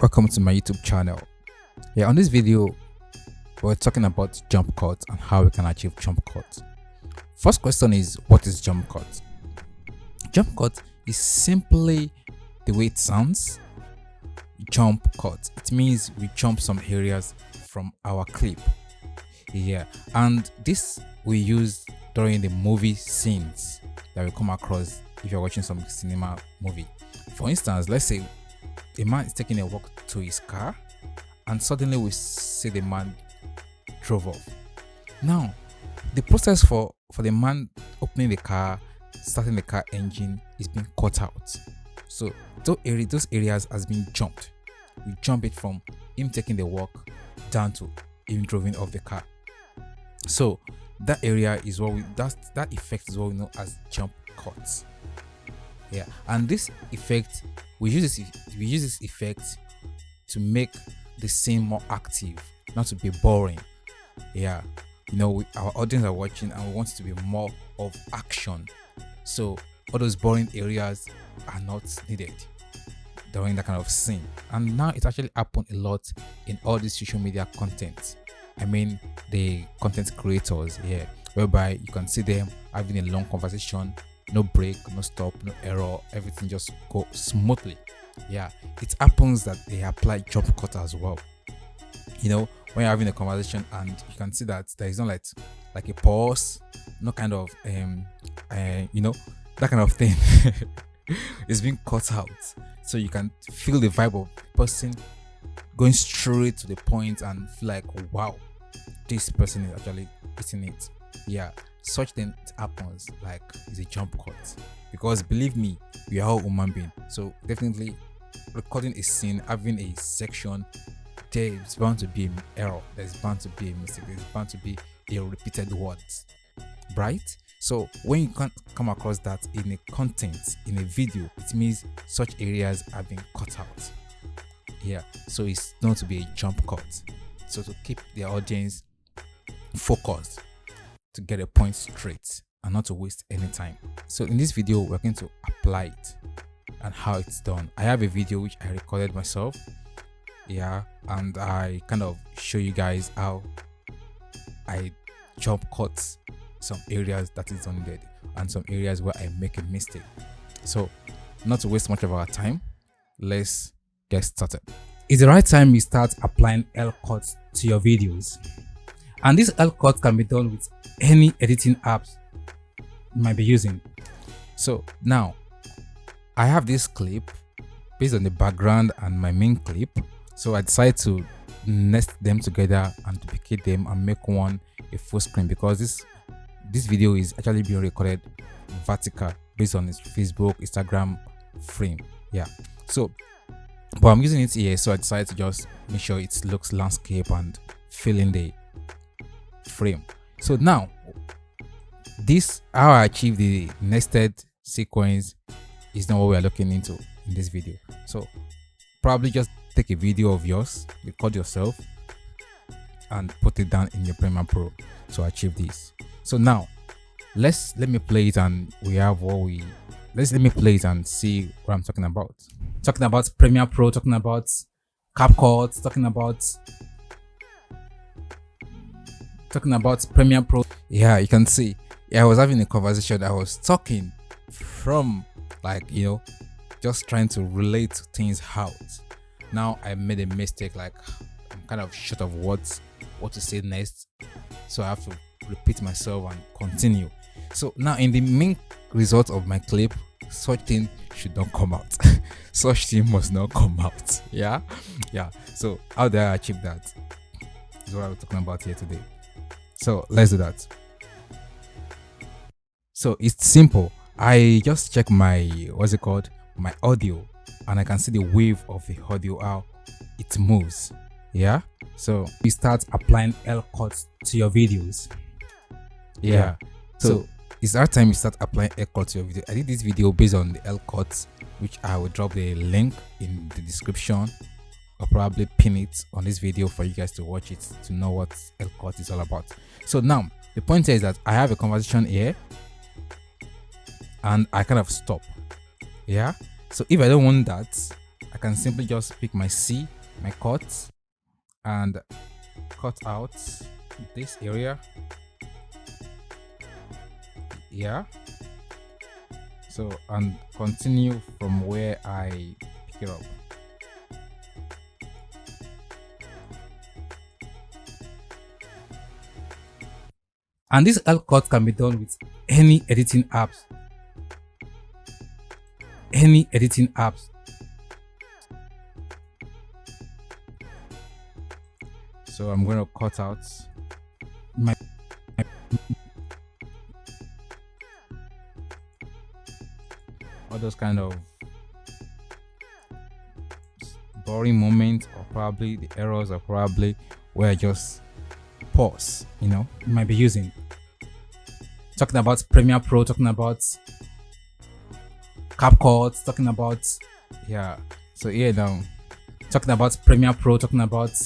Welcome to my YouTube channel. On this video we're talking about jump cuts and how we can achieve jump cuts. First question is, what is jump cut? Jump cut is simply the way it sounds. Jump cut, it means we jump some areas from our clip, and this we use during the movie scenes that we come across if you're watching some cinema movie. For instance, let's say a man is taking a walk to his car and suddenly we see the man drove off. Now the process for the man opening the car, starting the car engine is being cut out. So those areas has been jumped. We jump it from him taking the walk down to him driving off the car. So that area is what that effect is what we know as jump cuts. And this effect, we use this effect to make the scene more active, not to be boring. Our audience are watching and we want it to be more of action, so all those boring areas are not needed during that kind of scene. And now it actually happens a lot in all these social media content. I mean the content creators, whereby you can see them having a long conversation, no break, no stop, no error, everything just go smoothly. It happens that they apply jump cut as well. When you're having a conversation and you can see that there is not like a pause, no kind of that kind of thing is being cut out, so you can feel the vibe of the person going straight to the point and feel like, wow, this person is actually hitting it. Such thing happens, like it's a jump cut, because believe me, we are all human beings. So definitely recording a scene, having a section, there's bound to be an error, there's bound to be a mistake, there's bound to be a repeated words, right? So when you can't come across that in a content, in a video, it means such areas have been cut out. So it's not to be a jump cut, so to keep the audience focused, to get a point straight and not to waste any time. So in this video we're going to apply it and how it's done. I have a video which I recorded myself, and I kind of show you guys how I jump cut some areas that is unneeded and some areas where I make a mistake. So not to waste much of our time, let's get started. It's the right time you start applying L cuts to your videos, and this L cut can be done with any editing apps you might be using. So now I have this clip based on the background and my main clip, so I decided to nest them together and duplicate them and make one a full screen, because this video is actually being recorded vertical based on its Facebook, Instagram frame. But I'm using it here, so I decided to just make sure it looks landscape and fill in the frame. So now this, how I achieve the nested sequence, is not what we are looking into in this video. So probably just take a video of yours, record yourself and put it down in your Premiere Pro to achieve this. So now let me play it, and let me play it and see what I'm talking about. Talking about Premiere Pro, talking about CapCut, talking about Premiere Pro. You can see I was having a conversation. I was talking from just trying to relate things out. Now I made a mistake, like I'm kind of short of what to say next, so I have to repeat myself and continue. So now in the main result of my clip, such thing should not come out. Such thing must not come out. So how do I achieve that is what I'm talking about here today. So let's do that. So it's simple. I just check my my audio, and I can see the wave of the audio, how it moves. So you start applying L cuts to your videos. So it's our time you start applying L cuts to your video. I did this video based on the L cuts, which I will drop the link in the description, or probably pin it on this video for you guys to watch it to know what L cut is all about. So now the point here is that I have a conversation here and I kind of stop. So if I don't want that, I can simply just pick my C, my cut, and cut out this area. Yeah. So, and continue from where I pick it up. And this L cut can be done with any editing apps. Any editing apps. So I'm going to cut out my all those kind of boring moments, or probably the errors, or probably where I just pause, you might be using. Talking about Premiere Pro, talking about CapCut, talking about, yeah. So here now, talking about Premiere Pro, talking about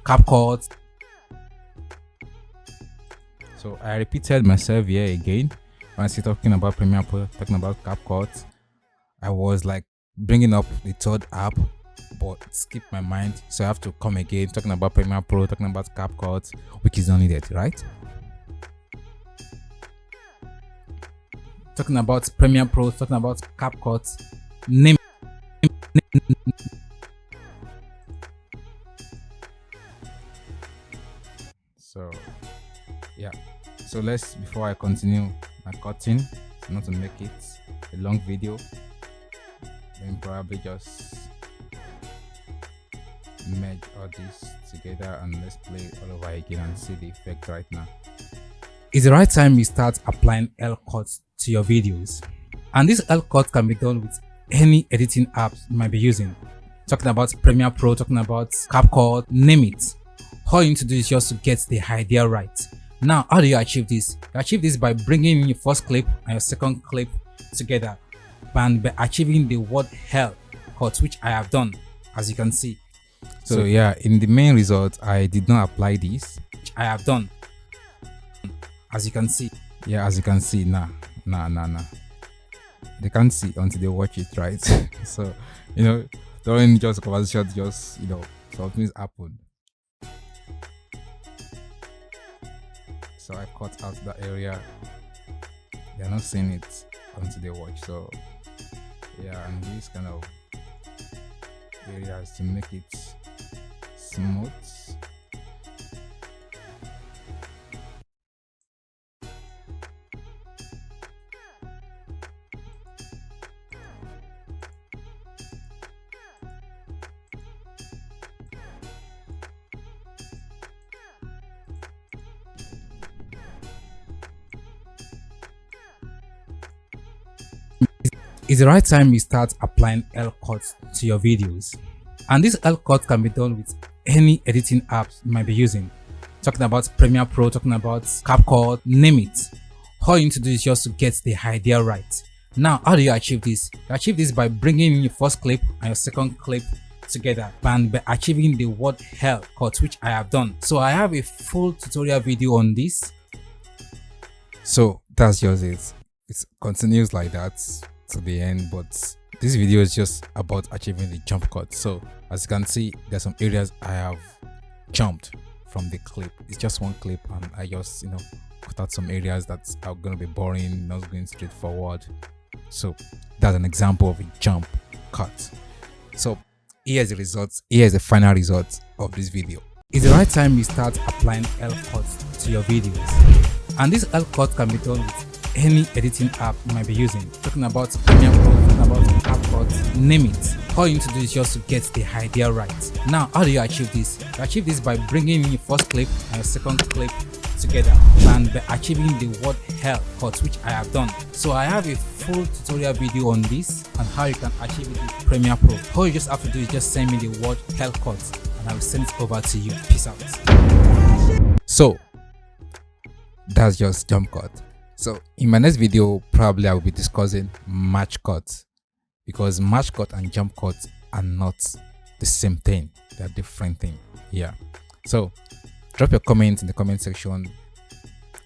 CapCut. So I repeated myself here again. When I see talking about Premiere Pro, talking about CapCut, I was like bringing up the third app, but it skipped my mind. So I have to come again, talking about Premiere Pro, talking about CapCut, which is not needed, right? Talking about Premiere Pro, talking about CapCut, name. So yeah, so before I continue my cutting, so not to make it a long video, then probably just merge all this together, and let's play it all over again and see the effect right now. It's the right time you start applying L cuts to your videos, and this L cut can be done with any editing apps you might be using. Talking about Premiere Pro, talking about CapCut, name it. All you need to do is just to get the idea right. Now, how do you achieve this? You achieve this by bringing in your first clip and your second clip together, and by achieving the word hell cut, which I have done, as you can see. So yeah, in the main result, I did not apply this, which I have done, as you can see. Yeah, as you can see, nah. They can't see until they watch it, right? So, during just conversation, just, something's happened. So I cut out that area. They're not seeing it until they watch. So yeah, and these kind of areas to make it smooth. It's the right time you start applying L cuts to your videos, and this L cut can be done with any editing apps you might be using. Talking about Premiere Pro, talking about CapCut, name it. All you need to do is just to get the idea right. Now, how do you achieve this? You achieve this by bringing in your first clip and your second clip together, and by achieving the word hell cut, which I have done. So I have a full tutorial video on this. So that's just it. It continues like that to the end, but this video is just about achieving the jump cut. So as you can see, there's some areas I have jumped from the clip. It's just one clip, and I just cut out some areas that are going to be boring, not going straight forward. So that's an example of a jump cut. So here's the results. Here's the final result of this video. It's the right time you start applying L cuts to your videos, and this L cut can be done with any editing app you might be using. Talking about Premiere Pro, talking about CapCut, name it. All you need to do is just to get the idea right. Now, how do you achieve this? You achieve this by bringing in your first clip and your second clip together, and by achieving the word hell cut, which I have done. So I have a full tutorial video on this and how you can achieve it with Premiere Pro. All you just have to do is just send me the word hell cut, and I will send it over to you. Peace out. So that's just jump cut. So in my next video, probably I will be discussing match cut, because match cut and jump cut are not the same thing. They're different thing. Yeah. So drop your comments in the comment section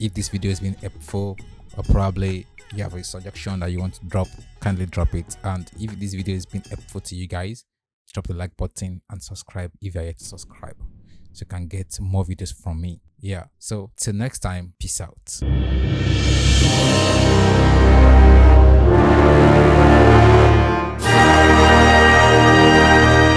if this video has been helpful, or probably you have a suggestion that you want to drop. Kindly drop it. And if this video has been helpful to you guys, drop the like button and subscribe if you're yet to subscribe, so you can get more videos from me. Yeah. So till next time, peace out.